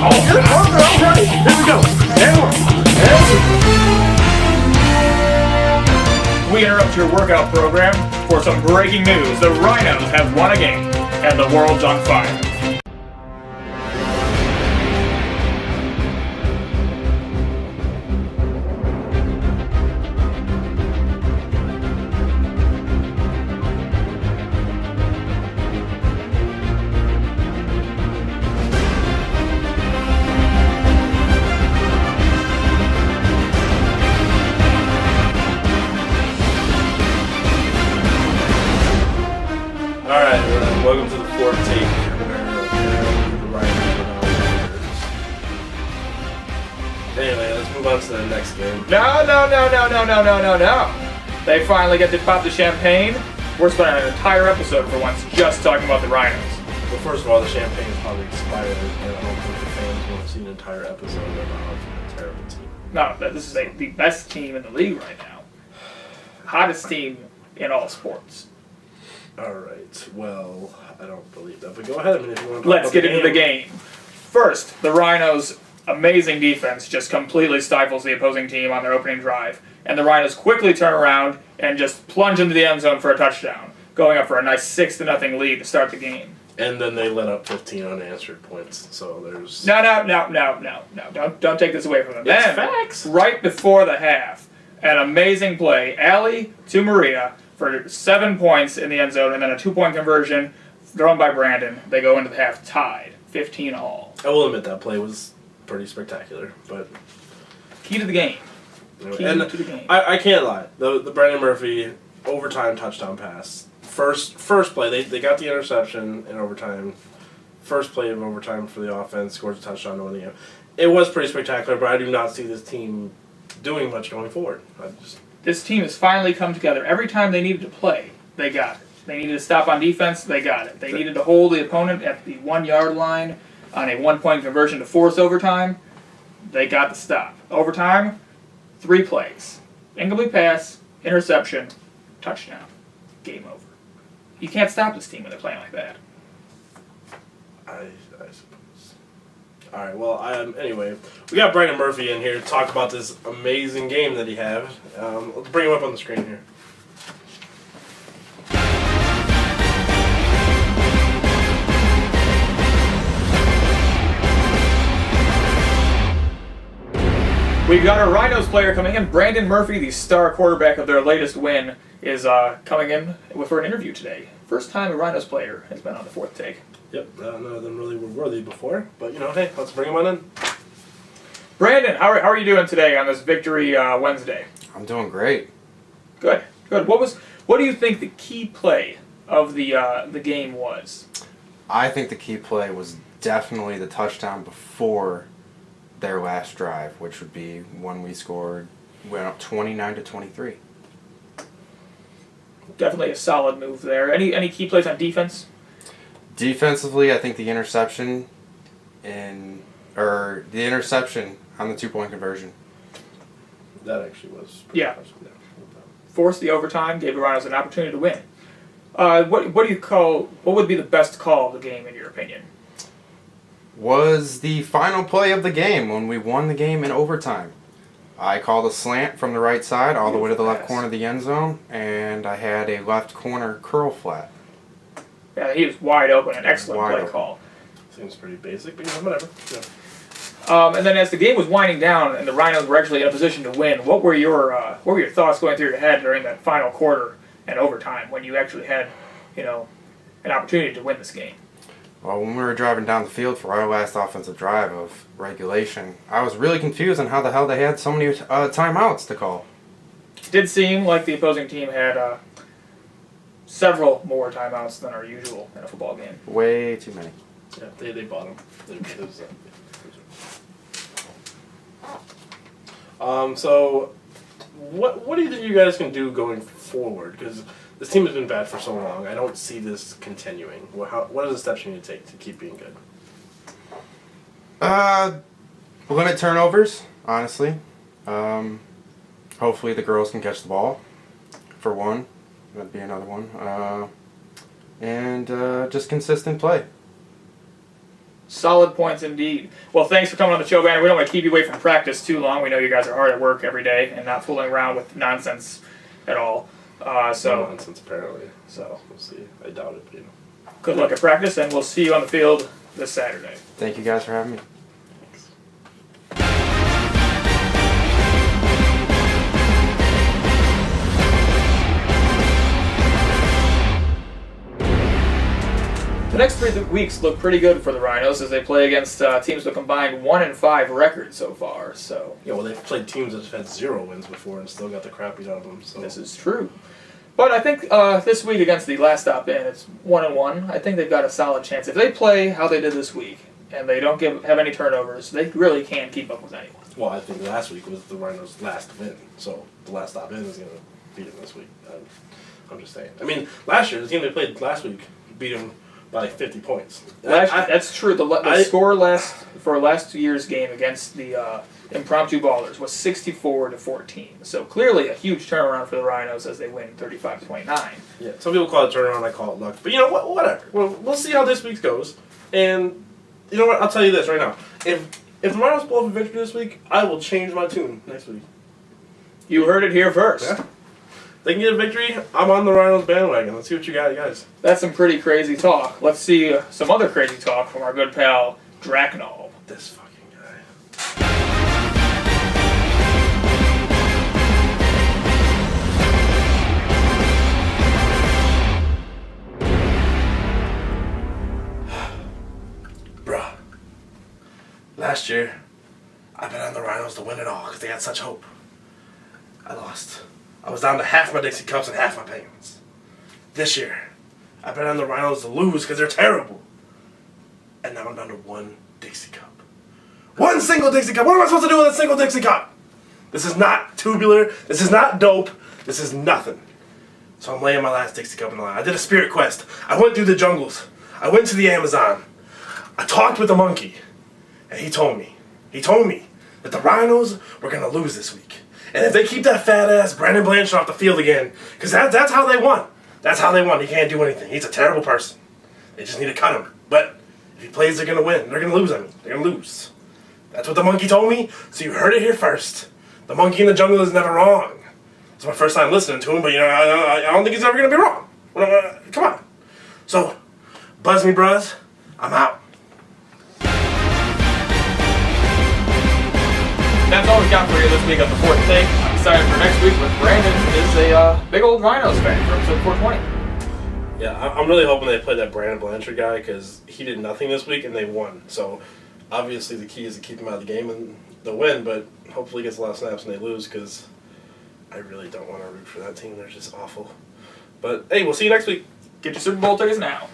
Alright, here we go. We interrupt your workout program for some breaking news. The Rhinos have won a game, and the world's on fire. Alright, welcome to the fourth take where the Rhinos are. Anyway, let's move on to the next game. No. They finally get to pop the champagne. We're spending an entire episode for once just talking about the Rhinos. Well, first of all, the champagne is probably expired, and I don't think the fans want to see an entire episode about a terrible team. No, this is the best team in the league right now. Hottest team in all sports. Alright, well, I don't believe that, but go ahead. If you want to Let's get into the game. First, the Rhinos' amazing defense just completely stifles the opposing team on their opening drive, and the Rhinos quickly turn around and just plunge into the end zone for a touchdown, going up for a nice 6-0 lead to start the game. And then they let up 15 unanswered points, so there's... No. Don't take this away from them. It's Then, facts. right before the half, an amazing play, alley to Maria for 7 points in the end zone, and then a 2-point conversion thrown by Brandon. They go into the half tied, 15-all. I will admit that play was pretty spectacular, but... Key to the game. I can't lie. The Brandon Murphy overtime touchdown pass. First play, they got the interception in overtime. First play of overtime for the offense, scores a touchdown to win the game. It was pretty spectacular, but I do not see this team doing much going forward. This team has finally come together. Every time they needed to play, they got it. They needed to stop on defense, they got it. They needed to hold the opponent at the 1-yard line on a 1-point conversion to force overtime. They got the stop. Overtime, 3 plays. Incomplete pass, interception, touchdown. Game over. You can't stop this team when they're playing like that. I suppose. All right. Well, anyway, we got Brandon Murphy in here to talk about this amazing game that he had. Let's bring him up on the screen here. We've got a Rhinos player coming in. Brandon Murphy, the star quarterback of their latest win, is coming in for an interview today. First time a Rhinos player has been on the fourth take. Yep, none of them really were worthy before, but hey, let's bring him on in. Brandon, how are you doing today on this Victory Wednesday? I'm doing great. Good. What do you think the key play of the game was? I think the key play was definitely the touchdown before their last drive, which would be when we went up 29-23. Definitely a solid move there. Any key plays on defense? Defensively, I think the interception on the 2-point conversion. That actually was pretty impressive. Forced the overtime, gave the Rhinos an opportunity to win. What would be the best call of the game in your opinion? Was the final play of the game when we won the game in overtime. I called a slant from the right side all the way to the left corner of the end zone, and I had a left corner curl flat. Yeah, he was wide open. An excellent play call. Seems pretty basic, but whatever. Yeah. And then as the game was winding down and the Rhinos were actually in a position to win, what were your thoughts going through your head during that final quarter and overtime when you actually had, an opportunity to win this game? Well, when we were driving down the field for our last offensive drive of regulation, I was really confused on how the hell they had so many timeouts to call. It did seem like the opposing team had several more timeouts than are usual in a football game. Way too many. Yeah, they bought them. So, what do you think you guys can do going forward? Because this team has been bad for so long. I don't see this continuing. What are the steps you need to take to keep being good? Limit turnovers, honestly. Hopefully the girls can catch the ball, for one. That'd be another one. And just consistent play. Solid points indeed. Well, thanks for coming on the show, Brandon. We don't want to keep you away from practice too long. We know you guys are hard at work every day and not fooling around with nonsense at all. No nonsense, apparently. So we'll see. I doubt it, but good luck at practice, and we'll see you on the field this Saturday. Thank you guys for having me. The next 3 weeks look pretty good for the Rhinos as they play against teams with a combined 1-5 record so far. So yeah, well, they've played teams that have had 0 wins before and still got the crap beat out of them. So this is true. But I think this week against the last stop in, it's 1-1. I think they've got a solid chance. If they play how they did this week and they don't have any turnovers, they really can keep up with anyone. Well, I think last week was the Rhinos' last win, so the last stop in is going to beat them this week. I'm just saying. I mean, last year, the team they played last week beat them by like 50 points. That's true. The score for last year's game against the Impromptu Ballers was 64-14. So clearly a huge turnaround for the Rhinos as they win 35-29. Yeah, some people call it turnaround, I call it luck. But you know what? Whatever. We'll see how this week goes. And you know what? I'll tell you this right now. If the Rhinos pull off a victory this week, I will change my tune next week. You heard it here first. Yeah. They can get a victory, I'm on the Rhinos bandwagon. Let's see what you got, guys. That's some pretty crazy talk. Let's see some other crazy talk from our good pal, Drahcnalb. This fucking guy. Bruh. Last year, I bet on the Rhinos to win it all because they had such hope. I lost. I was down to half my Dixie Cups and half my Penguins. This year, I bet on the Rhinos to lose because they're terrible. And now I'm down to 1 Dixie Cup. 1 single Dixie Cup! What am I supposed to do with a single Dixie Cup? This is not tubular. This is not dope. This is nothing. So I'm laying my last Dixie Cup in the line. I did a spirit quest. I went through the jungles. I went to the Amazon. I talked with the monkey. And he told me that the Rhinos were going to lose this week. And if they keep that fat-ass Brandon Blanchard off the field again, because that's how they won. That's how they won. He can't do anything. He's a terrible person. They just need to cut him. But if he plays, they're going to win. They're going to lose, They're going to lose. That's what the monkey told me, so you heard it here first. The monkey in the jungle is never wrong. It's my first time listening to him, but I don't think he's ever going to be wrong. Come on. So, buzz me, bros. I'm out. That's all we got for you this week on the Fourth Take. I'm excited for next week, but Brandon is a big old Rhinos fan for episode 420. Yeah, I'm really hoping they play that Brandon Blanchard guy because he did nothing this week and they won. So, obviously the key is to keep him out of the game and they'll win, but hopefully he gets a lot of snaps and they lose because I really don't want to root for that team. They're just awful. But, hey, we'll see you next week. Get your Super Bowl tickets now.